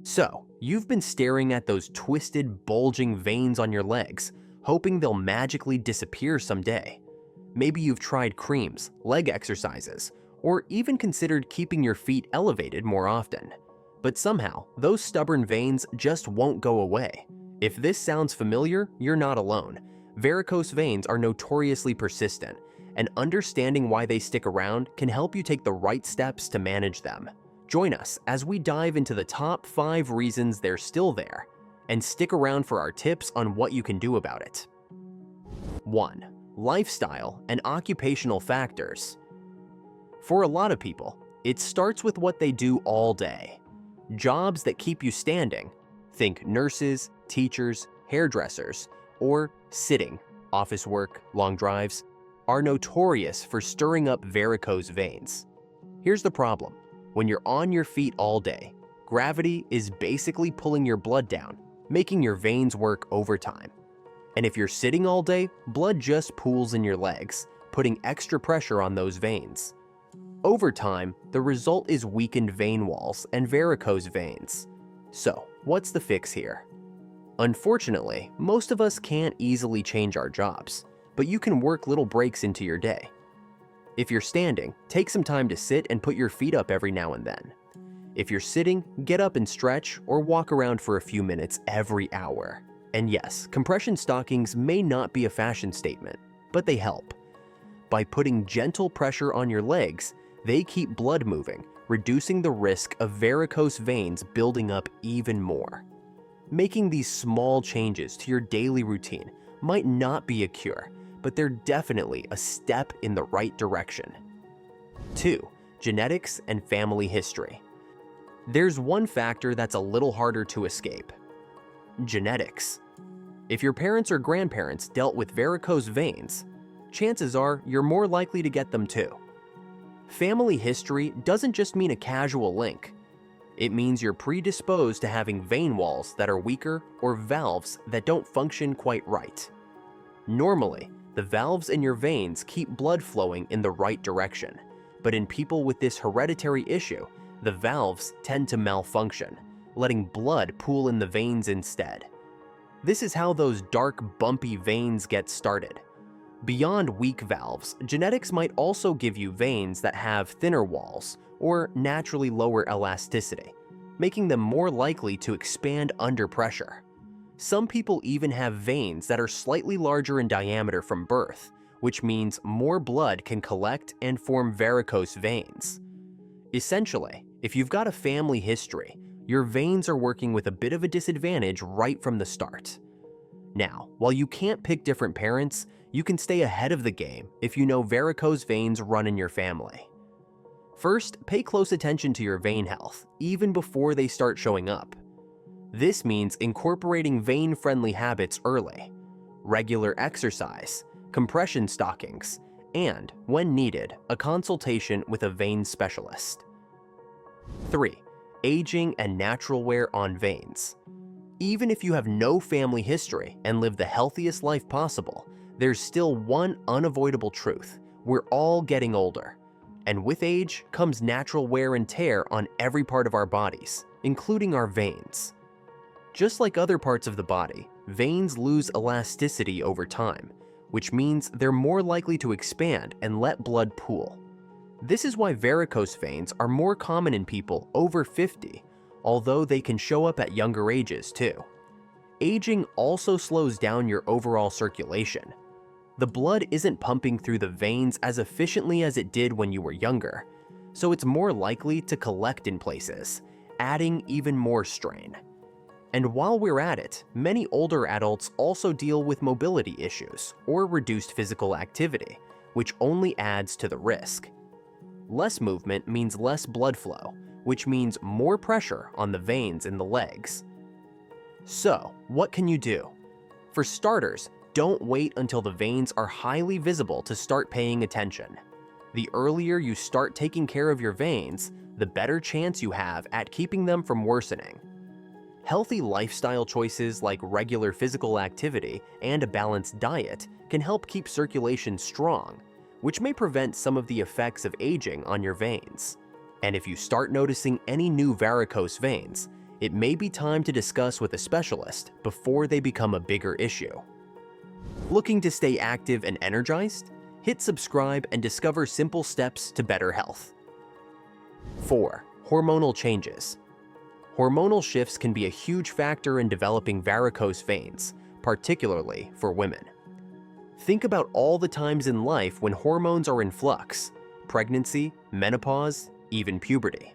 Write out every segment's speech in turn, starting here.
So, you've been staring at those twisted, bulging veins on your legs, hoping they'll magically disappear someday. Maybe you've tried creams, leg exercises, or even considered keeping your feet elevated more often. But somehow, those stubborn veins just won't go away. If this sounds familiar, you're not alone. Varicose veins are notoriously persistent, and understanding why they stick around can help you take the right steps to manage them. Join us as we dive into the top 5 reasons they're still there, and stick around for our tips on what you can do about it. 1. Lifestyle and occupational factors. For a lot of people, it starts with what they do all day. Jobs that keep you standing, think nurses, teachers, hairdressers, or sitting, office work, long drives, are notorious for stirring up varicose veins. Here's the problem. When you're on your feet all day, gravity is basically pulling your blood down, making your veins work overtime. And if you're sitting all day, blood just pools in your legs, putting extra pressure on those veins. Over time, the result is weakened vein walls and varicose veins. So, what's the fix here? Unfortunately, most of us can't easily change our jobs, but you can work little breaks into your day. If you're standing, take some time to sit and put your feet up every now and then. If you're sitting, get up and stretch or walk around for a few minutes every hour. And yes, compression stockings may not be a fashion statement, but they help. By putting gentle pressure on your legs, they keep blood moving, reducing the risk of varicose veins building up even more. Making these small changes to your daily routine might not be a cure, but they're definitely a step in the right direction. 2. Genetics and family history. There's one factor that's a little harder to escape. Genetics. If your parents or grandparents dealt with varicose veins, chances are you're more likely to get them too. Family history doesn't just mean a casual link. It means you're predisposed to having vein walls that are weaker or valves that don't function quite right. Normally, the valves in your veins keep blood flowing in the right direction, but in people with this hereditary issue, the valves tend to malfunction, letting blood pool in the veins instead. This is how those dark, bumpy veins get started. Beyond weak valves, genetics might also give you veins that have thinner walls or naturally lower elasticity, making them more likely to expand under pressure. Some people even have veins that are slightly larger in diameter from birth, which means more blood can collect and form varicose veins. Essentially, if you've got a family history, your veins are working with a bit of a disadvantage right from the start. Now, while you can't pick different parents, you can stay ahead of the game if you know varicose veins run in your family. First, pay close attention to your vein health, even before they start showing up. This means incorporating vein-friendly habits early, regular exercise, compression stockings, and, when needed, a consultation with a vein specialist. 3. Aging and natural wear on veins. Even if you have no family history and live the healthiest life possible, there's still one unavoidable truth: we're all getting older. And with age comes natural wear and tear on every part of our bodies, including our veins. Just like other parts of the body, veins lose elasticity over time, which means they're more likely to expand and let blood pool. This is why varicose veins are more common in people over 50, although they can show up at younger ages too. Aging also slows down your overall circulation. The blood isn't pumping through the veins as efficiently as it did when you were younger, so it's more likely to collect in places, adding even more strain. And while we're at it, many older adults also deal with mobility issues or reduced physical activity, which only adds to the risk. Less movement means less blood flow, which means more pressure on the veins in the legs. So, what can you do? For starters, don't wait until the veins are highly visible to start paying attention. The earlier you start taking care of your veins, the better chance you have at keeping them from worsening. Healthy lifestyle choices like regular physical activity and a balanced diet can help keep circulation strong, which may prevent some of the effects of aging on your veins. And if you start noticing any new varicose veins, it may be time to discuss with a specialist before they become a bigger issue. Looking to stay active and energized? Hit subscribe and discover simple steps to better health. 4. Hormonal changes. Hormonal shifts can be a huge factor in developing varicose veins, particularly for women. Think about all the times in life when hormones are in flux: pregnancy, menopause, even puberty.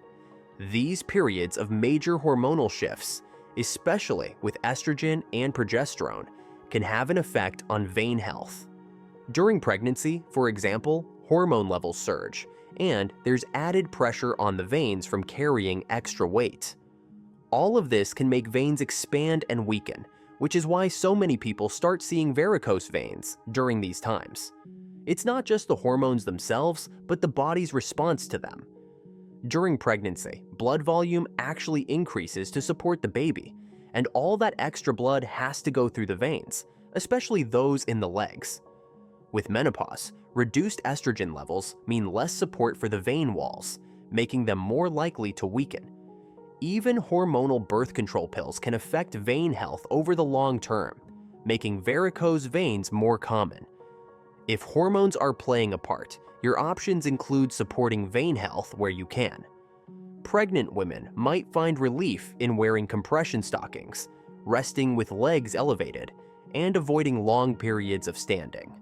These periods of major hormonal shifts, especially with estrogen and progesterone, can have an effect on vein health. During pregnancy, for example, hormone levels surge, and there's added pressure on the veins from carrying extra weight. All of this can make veins expand and weaken, which is why so many people start seeing varicose veins during these times. It's not just the hormones themselves, but the body's response to them. During pregnancy, blood volume actually increases to support the baby, and all that extra blood has to go through the veins, especially those in the legs. With menopause, reduced estrogen levels mean less support for the vein walls, making them more likely to weaken. Even hormonal birth control pills can affect vein health over the long term, making varicose veins more common. If hormones are playing a part, your options include supporting vein health where you can. Pregnant women might find relief in wearing compression stockings, resting with legs elevated, and avoiding long periods of standing.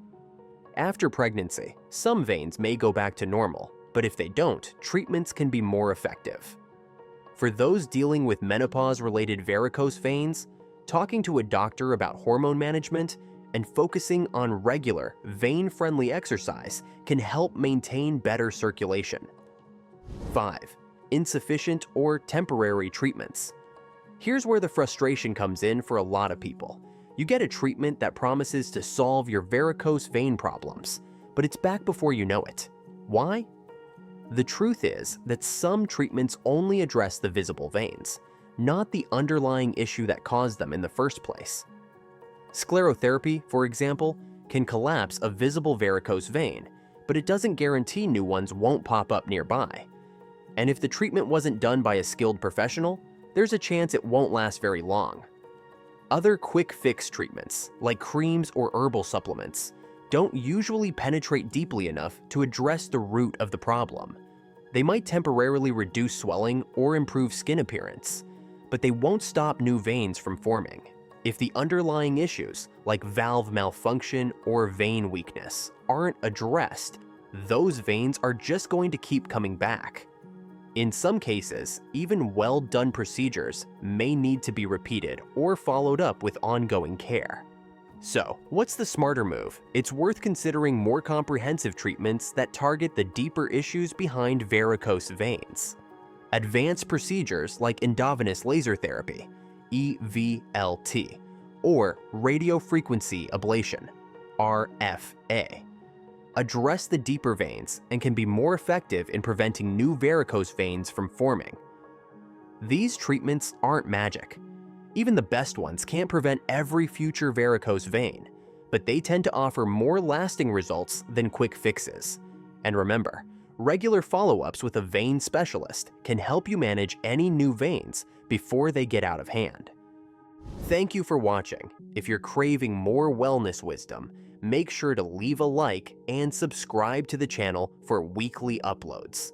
After pregnancy, some veins may go back to normal, but if they don't, treatments can be more effective. For those dealing with menopause-related varicose veins, talking to a doctor about hormone management and focusing on regular, vein-friendly exercise can help maintain better circulation. 5. Insufficient or temporary treatments. Here's where the frustration comes in for a lot of people. You get a treatment that promises to solve your varicose vein problems, but it's back before you know it. Why? The truth is that some treatments only address the visible veins, not the underlying issue that caused them in the first place. Sclerotherapy, for example, can collapse a visible varicose vein, but it doesn't guarantee new ones won't pop up nearby. And if the treatment wasn't done by a skilled professional, there's a chance it won't last very long. Other quick-fix treatments, like creams or herbal supplements, don't usually penetrate deeply enough to address the root of the problem. They might temporarily reduce swelling or improve skin appearance, but they won't stop new veins from forming. If the underlying issues, like valve malfunction or vein weakness, aren't addressed, those veins are just going to keep coming back. In some cases, even well-done procedures may need to be repeated or followed up with ongoing care. So, what's the smarter move? It's worth considering more comprehensive treatments that target the deeper issues behind varicose veins. Advanced procedures like endovenous laser therapy, EVLT, or radiofrequency ablation, RFA, address the deeper veins and can be more effective in preventing new varicose veins from forming. These treatments aren't magic. Even the best ones can't prevent every future varicose vein, but they tend to offer more lasting results than quick fixes. And remember, regular follow-ups with a vein specialist can help you manage any new veins before they get out of hand. Thank you for watching. If you're craving more wellness wisdom, make sure to leave a like and subscribe to the channel for weekly uploads.